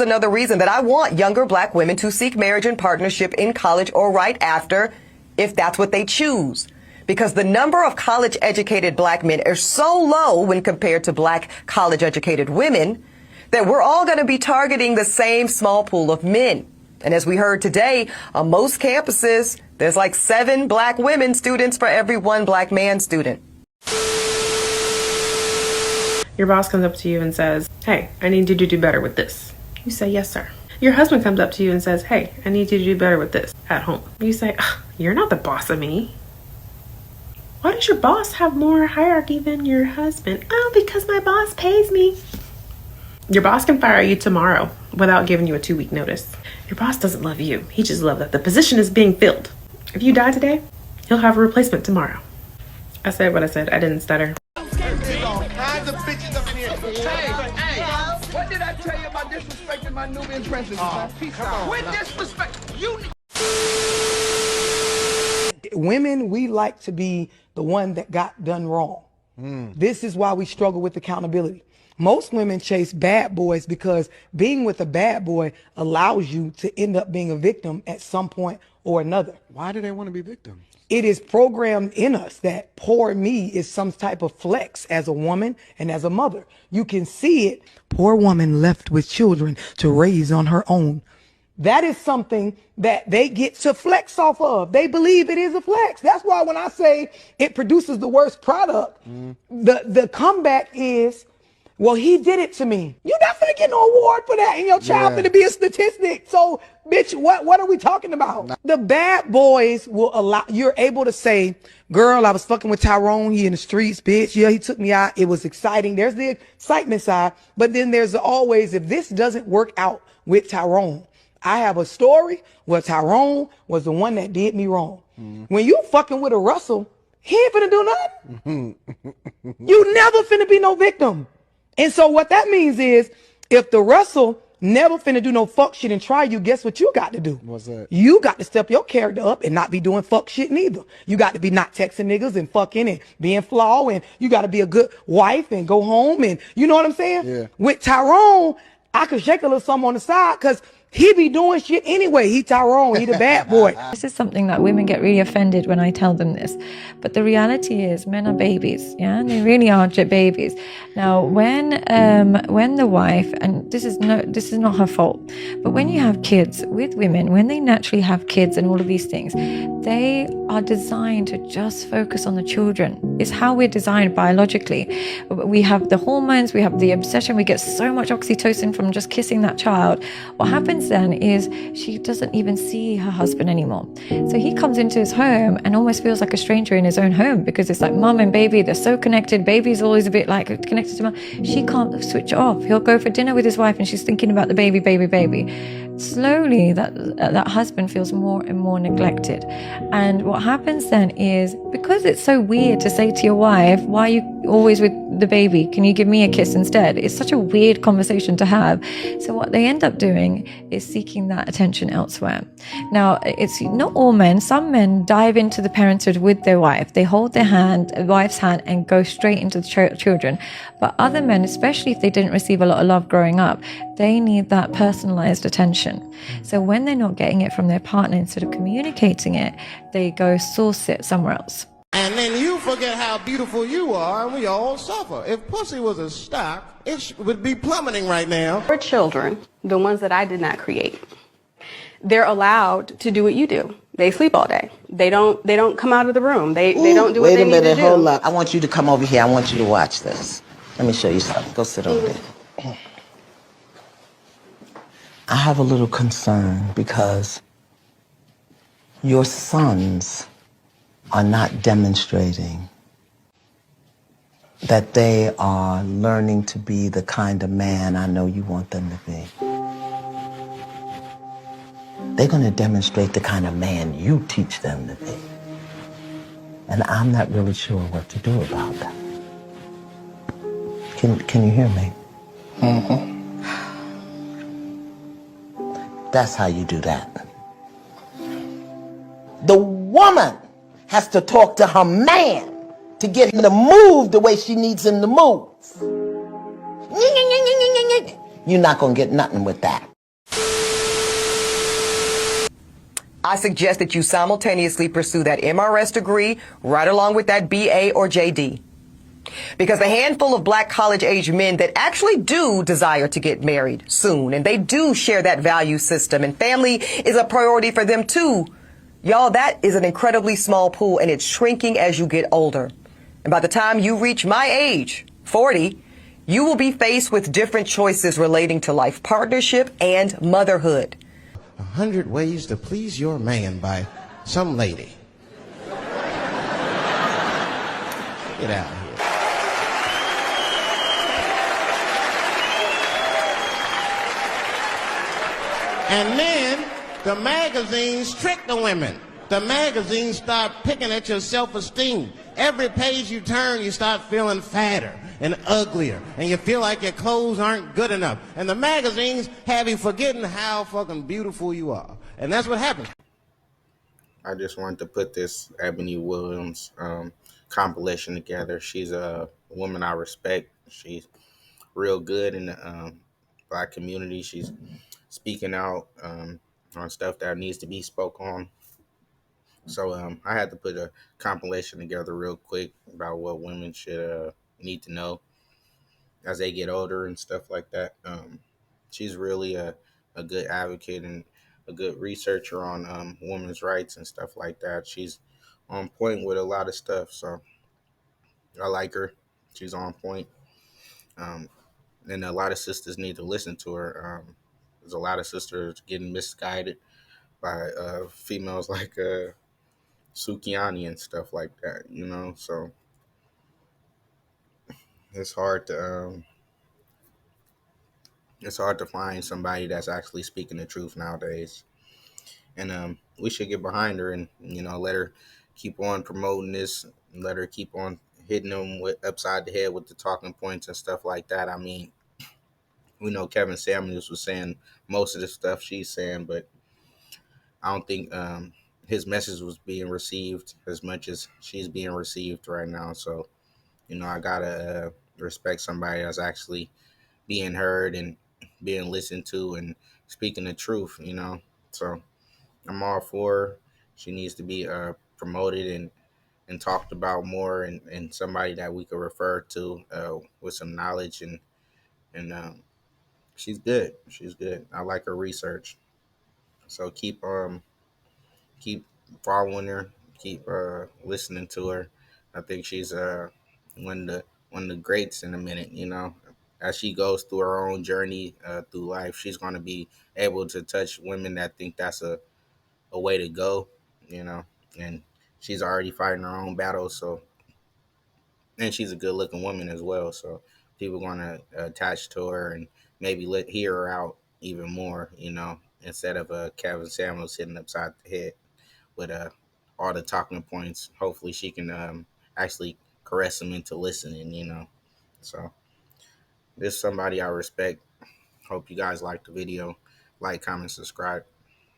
Another reason that I want younger black women to seek marriage and partnership in college or right after, if that's what they choose. Because the number of college-educated black men is so low when compared to black college-educated women that we're all going to be targeting the same small pool of men. And as we heard today, on most campuses, there's like 7 black women students for every 1 black man student. Your boss comes up to you and says, "Hey, I need you to do better with this." You say, "Yes, sir." Your husband comes up to you and says, "Hey, I need you to do better with this at home." You say, "You're not the boss of me." Why does your boss have more hierarchy than your husband? "Oh, because my boss pays me." Your boss can fire you tomorrow without giving you a 2-week notice. Your boss doesn't love you. He just loves that the position is being filled. If you die today, he'll have a replacement tomorrow. I said what I said. I didn't stutter. What did I tell you about disrespecting my Nubian princess? With disrespect, Women, we like to be the one that got done wrong. This is why we struggle with accountability. Most women chase bad boys because being with a bad boy allows you to end up being a victim at some point or another. Why do they want to be victims? It is programmed in us that poor me is some type of flex as a woman and as a mother. You can see it. Poor woman left with children to raise on her own. That is something that they get to flex off of. They believe it is a flex. That's why when I say it produces the worst product, the comeback is, well, he did it to me. You're not gonna get no award for that, and your child gonna be a statistic. So, bitch, what are we talking about? The bad boys will allow, you're able to say, "Girl, I was fucking with Tyrone. He in the streets, bitch. Yeah, he took me out. It was exciting." There's the excitement side, but then there's always, if this doesn't work out with Tyrone, I have a story where Tyrone was the one that did me wrong. When you fucking with a Russell, he ain't finna do nothing. You never finna be no victim. And so what that means is, if the Russell never finna do no fuck shit and try you, guess what you got to do? What's that? You got to step your character up and not be doing fuck shit neither. You got to be not texting niggas and fucking and being flawed, and you got to be a good wife and go home, and you know what I'm saying? Yeah. With Tyrone, I could shake a little something on the side because he be doing shit anyway. He Tyrone, he the bad boy. This is something that women get really offended when I tell them this. But the reality is men are babies, yeah? And they really are babies. Now, when the wife, and this is not her fault, but when you have kids with women, when they naturally have kids and all of these things, they are designed to just focus on the children. It's how we're designed biologically. We have the hormones, we have the obsession, we get so much oxytocin from just kissing that child. What happens then is she doesn't even see her husband anymore. So he comes into his home and almost feels like a stranger in his own home, because it's like mom and baby, they're so connected. Baby's always a bit like connected to mom. She can't switch off. He'll go for dinner with his wife and she's thinking about the baby. Slowly that husband feels more and more neglected. And what happens then is, because it's so weird to say to your wife, "Why are you always with the baby? Can you give me a kiss instead?" It's such a weird conversation to have. So what they end up doing is seeking that attention elsewhere. Now, it's not all men. Some men dive into the parenthood with their wife. They hold their wife's hand and go straight into the children. But other men, especially if they didn't receive a lot of love growing up, they need that personalized attention. So when they're not getting it from their partner, instead of communicating it, they go source it somewhere else. And then you forget how beautiful you are, and we all suffer. If pussy was a stock, it would be plummeting right now. For children, the ones that I did not create, they're allowed to do what you do. They sleep all day. They don't come out of the room. They don't do what they need to do. Wait a minute, hold up. I want you to come over here. I want you to watch this. Let me show you something. Go sit over there. I have a little concern because your sons are not demonstrating that they are learning to be the kind of man I know you want them to be. They're going to demonstrate the kind of man you teach them to be. And I'm not really sure what to do about that. Can you hear me? That's how you do that. The woman has to talk to her man to get him to move the way she needs him to move. You're not going to get nothing with that. I suggest that you simultaneously pursue that MRS degree right along with that BA or JD. Because the handful of black college-age men that actually do desire to get married soon, and they do share that value system, and family is a priority for them too, y'all, that is an incredibly small pool, and it's shrinking as you get older. And by the time you reach my age, 40, you will be faced with different choices relating to life partnership and motherhood. 100 Ways to Please Your Man by some lady. Get out of here. And then the magazines trick the women. The magazines start picking at your self-esteem. Every page you turn, you start feeling fatter and uglier, and you feel like your clothes aren't good enough. And the magazines have you forgetting how fucking beautiful you are. And that's what happens. I just wanted to put this Eboni Williams compilation together. She's a woman I respect. She's real good in the black community. She's speaking out on stuff that needs to be spoke on. So I had to put a compilation together real quick about what women should need to know as they get older and stuff like that. She's really a good advocate and a good researcher on women's rights and stuff like that. She's on point with a lot of stuff, so I like her. She's on point. And a lot of sisters need to listen to her. There's a lot of sisters getting misguided by females like Sukiani and stuff like that, you know. So it's hard to find somebody that's actually speaking the truth nowadays. And we should get behind her and let her keep on promoting this, let her keep on hitting them with upside the head with the talking points and stuff like that. I mean, we know Kevin Samuels was saying most of the stuff she's saying, but I don't think his message was being received as much as she's being received right now. So, I gotta respect somebody that's actually being heard and being listened to and speaking the truth. So I'm all for her. She needs to be promoted and talked about more, and somebody that we could refer to with some knowledge and she's good. She's good. I like her research. So keep following her, keep listening to her. I think she's one of the greats in a minute. As she goes through her own journey through life, she's going to be able to touch women that think that's a way to go, you know. And she's already fighting her own battles, so, and she's a good looking woman as well, so people are going to attach to her and maybe hear her out even more, instead of Kevin Samuels hitting upside the head with all the talking points. Hopefully she can actually caress them into listening. So this is somebody I respect. Hope you guys like the video. Like, comment, subscribe.